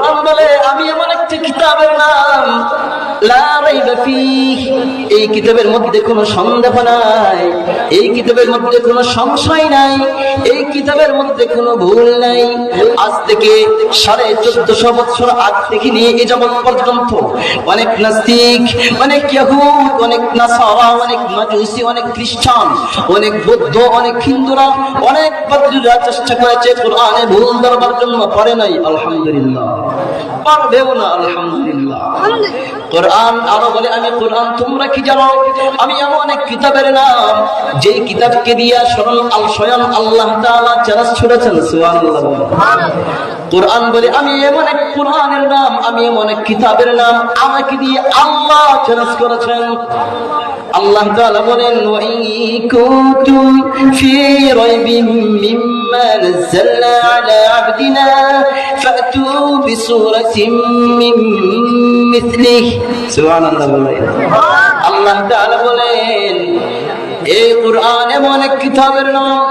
কোরআন বলে আমি এমন একটি কিতাবের নাম লা রাইবা ফীহি, এই কিতাবের মধ্যে কোনো সন্দেহ নাই, এই কিতাবের মধ্যে কোনো সংশয় নাই, এই কিতাবের মধ্যে কোনো ভুল নাই। আজ থেকে 1450 বছর আগ থেকে নিয়ে এই যাবৎ পর্যন্ত অনেক নাস্তিক, অনেক ইহুদ, অনেক নাসারা, অনেক মাজুসি, অনেক খ্রিস্টান, অনেক বৌদ্ধ, অনেক হিন্দুরা, অনেক পাদ্রীরা চেষ্টা করেছে কোরআনে ভুল ধরবার জন্য, পারে নাই। আলহামদুলিল্লাহ, পারবেও না। আলহামদুলিল্লাহ। কোরআন আরো বলে আমি কোরআন তোমরা কি জানো, আমি এমন এক কিতাবের নাম যেই কিতাবকে দিয়া স্বয়ং আল্লাহ তাআলা চ্যালেঞ্জ ছুড়েছেন। সুবহানাল্লাহ। কোরআন বলে আমি এমন এক কোরআনের নাম, আমি এমন এক কিতাবের নাম আমাকে দিয়ে আল্লাহ চ্যালেঞ্জ করেছেন। আল্লাহ তাআলা বলেন ওয়া ইন কুনতুম ফি রাইবিন মিম্মা নাযালনা আলা আবদিনা ফাতু বিসূরাতিন মিন মিসলিহি। সুবহানাল্লাহ। আল্লাহ তাআলা বলেন এই কোরআন এমন এক কিতাবের নাম,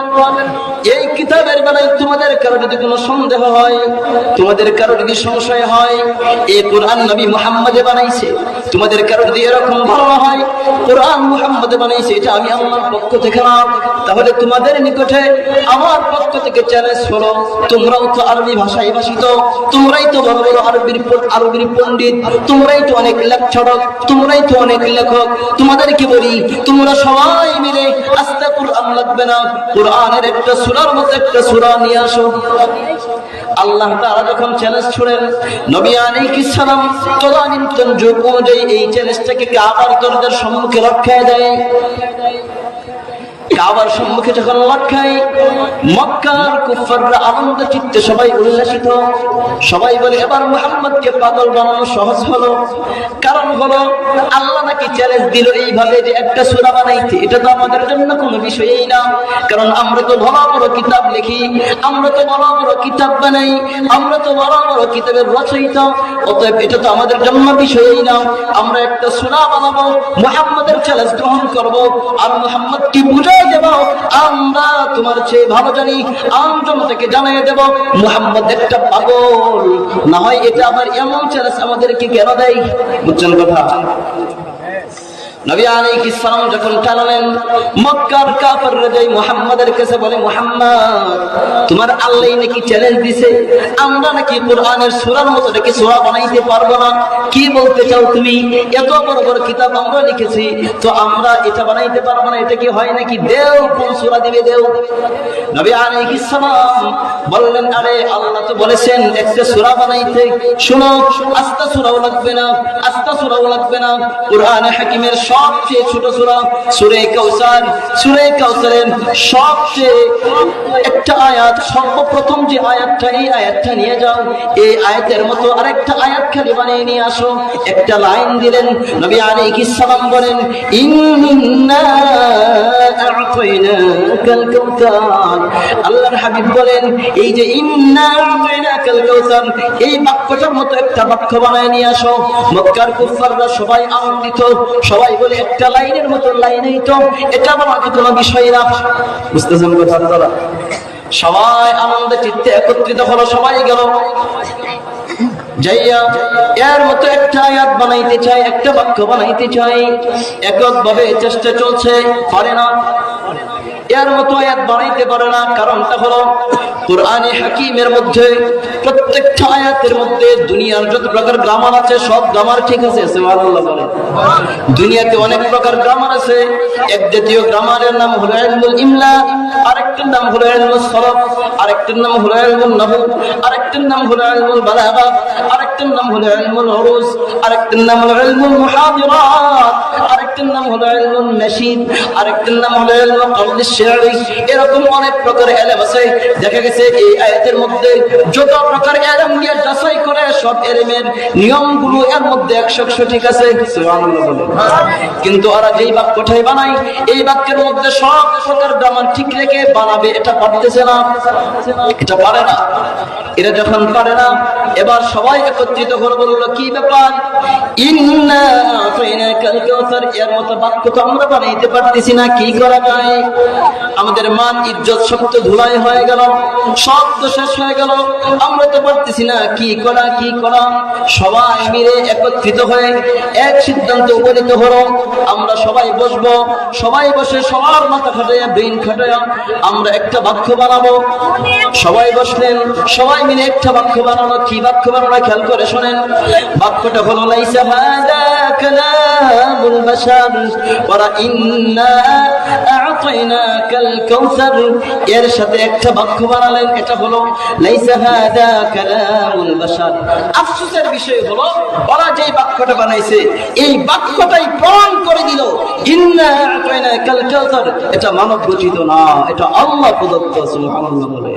এই কিতাবের বেলায় তোমাদের কারো যদি কোনো সন্দেহ হয়, তোমাদের কারো যদি সংশয় হয়, এই কোরআন নবী মুহাম্মদে বানাইছে, তোমাদের কারো যদি এরকম ধারণা হয় কোরআন মুহাম্মদে বানাইছে, এটা আমি আল্লাহর পক্ষ থেকে না, তাহলে তোমাদের নিকটে আমার পক্ষ থেকে চ্যালেঞ্জ হলো, তোমরাও তো আরবি ভাষায় ভাষিত, তোমরাই তো বড় বড় আরবির পণ্ডিত, তোমরাই তো অনেক লেখক, তোমরাই তো অনেক লেখক, তোমাদেরকে বলি তোমরা সবাই মিলে আস্তে কোরআন লাগবে না, কোরআনের একটা সূরার মতো একটা সূরা নিয়ে আসো। আল্লাহ তাআলা যখন চ্যালেঞ্জ ছুড়েন, নবী আলাইহিস সালাম তদানীন্তন যুগ অনুযায়ী এই চ্যালেঞ্জটাকে কাবার দরজার সম্মুখে রক্ষায় দেয়। কাবার সম্মুখে যখন লটকায়, মক্কার কুফাররা আনন্দ চিত্তে সবাই উল্লাসিত, সবাই বলে এবার মুহাম্মদকে পাগল বানানো সহজ হলো। কারণ হলো আল্লাহ নাকি চ্যালেঞ্জ দিল এইভাবে যে একটা সূরা বানাইতে, এটা তো আমাদের জন্য কোনো বিষয়ই না, কারণ আমরা তো বড় বড় কিতাব লিখি, আমরা তো বড় বড় কিতাব বানাই, আমরা তো বড় বড় কিতাবের রচয়িতা, অতএব এটা তো আমাদের জন্য বিষয়ই না, আমরা একটা সূরা বানাবো, মুহাম্মদের চ্যালেঞ্জ গ্রহণ করব, আর মুহাম্মদকে বুঝাই দেব আমরা তোমার চেয়ে ভালো জানি, আমজনতাকে জানিয়ে দেব মুহাম্মদ একটা পাগল। না হয় এটা আবার এমন চ্যালেঞ্জ আমাদেরকে কেন দেয়? বুঝছেন কথা? নবী আলাইহিস সালাম যখন টানলেন, মক্কার কাফেররা যাই মুহাম্মাদের কাছে বলে, মুহাম্মদ তোমার আল্লাহ নাকি চ্যালেঞ্জ দিছে, আমরা নাকি কোরআনের সূরার মতো নাকি সূরা বানাইতে পারবো না, কি বলতে চাও তুমি? এত বড় বড় কিতাব আমরা লিখেছি, তো আমরা এটা বানাইতে পারবো না, এটা কি হয় নাকি? দেও, কোন সূরা দিবে দেও। নবী আলাইহিস সালাম বললেন, আরে আল্লাহ তো বলেছেন একটা সূরা বানাইতে, শুনো আস্তা সূরাও লাগবে না, আস্তা সূরাও লাগবে না, কোরআনে হাকিমের সবচেয়ে ছোট সূরা সূরা কাউসার, সূরা কাউসারের সবচেয়ে একটা আয়াত, সর্বপ্রথম যে আয়াতটা, এই আয়াতটা নিয়ে যাও, এই আয়াতের মতো আরেকটা আয়াত খালি বানিয়ে নিয়ে আসো। একটা লাইন দিলেন, নবী আলাইহিস সালাম বলেন, ইন্না আ'তাইনাকাল কাউসার। আল্লাহর হাবিব বলেন, এই যে ইন্না আ'তাইনাকাল কাউসার, এই বাক্যটার মতো একটা বাক্য বানিয়ে নিয়ে আসো। মক্কার কুফাররা সবাই আনন্দিত, সবাই বলে একটা লাইনের মতো লাইনেই তো, এটা বানাতে কোনো বিষয় না। বুঝতেছেন কথা? সবাই আনন্দ চিত্তে একত্রিত হলো, সবাই গেল যাইয়া এর মতো একটা আয়াত বানাইতে চাই, একটা বাক্য বানাইতে চাই, এককভাবে চেষ্টা চলছে, পারে না, এর মতো আয়াত বানাইতে পারে না। কারণটা হলো কোরআনে হাকিমের মধ্যে প্রত্যেকটা আয়াতের মধ্যে দুনিয়ার যত প্রকার গ্রামার আছে সব গ্রামার ঠিক আছে। সুবহানাল্লাহ বলেন। দুনিয়াতে অনেক প্রকার গ্রামার আছে, এক জাতীয় গ্রামারের নাম হলো ইলমুল ইমলা, আরেকটার নাম হলো ইলমুস সরফ, আরেকটার নাম হলো ইলমুন নাহু, আরেকটার নাম হলো ইলমুল বালাগা, আরেকটার নাম হলো ইলমুল উরুজ, আরেকটার নাম হলো ইলমুল মুহাদিরাত, আরেকটার নাম হলো ইলমুন নাশিদ, আরেকটার নাম হলো ইলমুল কওলিশ শি'রি। এরকম অনেক প্রকার ইলম আছে। দেখা গেছে এই আয়াতের মধ্যে যত প্রকার ইলম নিয়ে যাচাই করে সব ইলমের নিয়মগুলো এর মধ্যে 100% ঠিক আছে। সুবহানাল্লাহ বলেন। কিন্তু ওরা যেই বাক্যটাই বানায়, এই বাক্যের মধ্যে সব প্রকার গ্রামার ঠিক রেখে বানাবে, এটা পারতেছে না, এটা পারে না। এরা যখন পারে না, এবার সবাই একত্রিত হয়ে বলল, কি ব্যাপার? ইন্না আ'তাইনাকাল কাউসার, এর মতো বাক্য তো আমরা বানাইতে পারতেছি না, কি করা যায়? আমাদের মান ইজ্জত সব তো ধুলাই হয়ে গেল, সব তো শেষ হয়ে গেল, আমরা তো পারতেছি না, কি করা, কি করা, সবাই মিলে একত্রিত হয়ে এক সিদ্ধান্তে উপনীত হলো, আমরা সবাই বসবো, সবাই বসে সবার মাথা খাটাইয়া ব্রেন খাটাইয়া আমরা একটা বাক্য বানাবো। সবাই বসলেন, সবাই মিলে একটা বাক্য বানানো। কি বাক্য বানানো খেয়াল করে শোনেন। বাক্যটা হলো লাইসা হাদা কালামুল বাশার ওয়া ইন্না আ'তাইনাকাল কাউসার। এর সাথে একটা বাক্য বানালেন, এটা হলো লাইসা হাদা কালামুল বাশার। আফসোসের বিষয় হলো ওরা যে বাক্যটা বানাইছে এই বাক্যটাই প্রমাণ করে দিল ইন্না আ'তাইনাকাল কাউসার এটা মানব রচিত না, এটা আল্লাহ প্রদত্ত। সুবহানাল্লাহ বলে।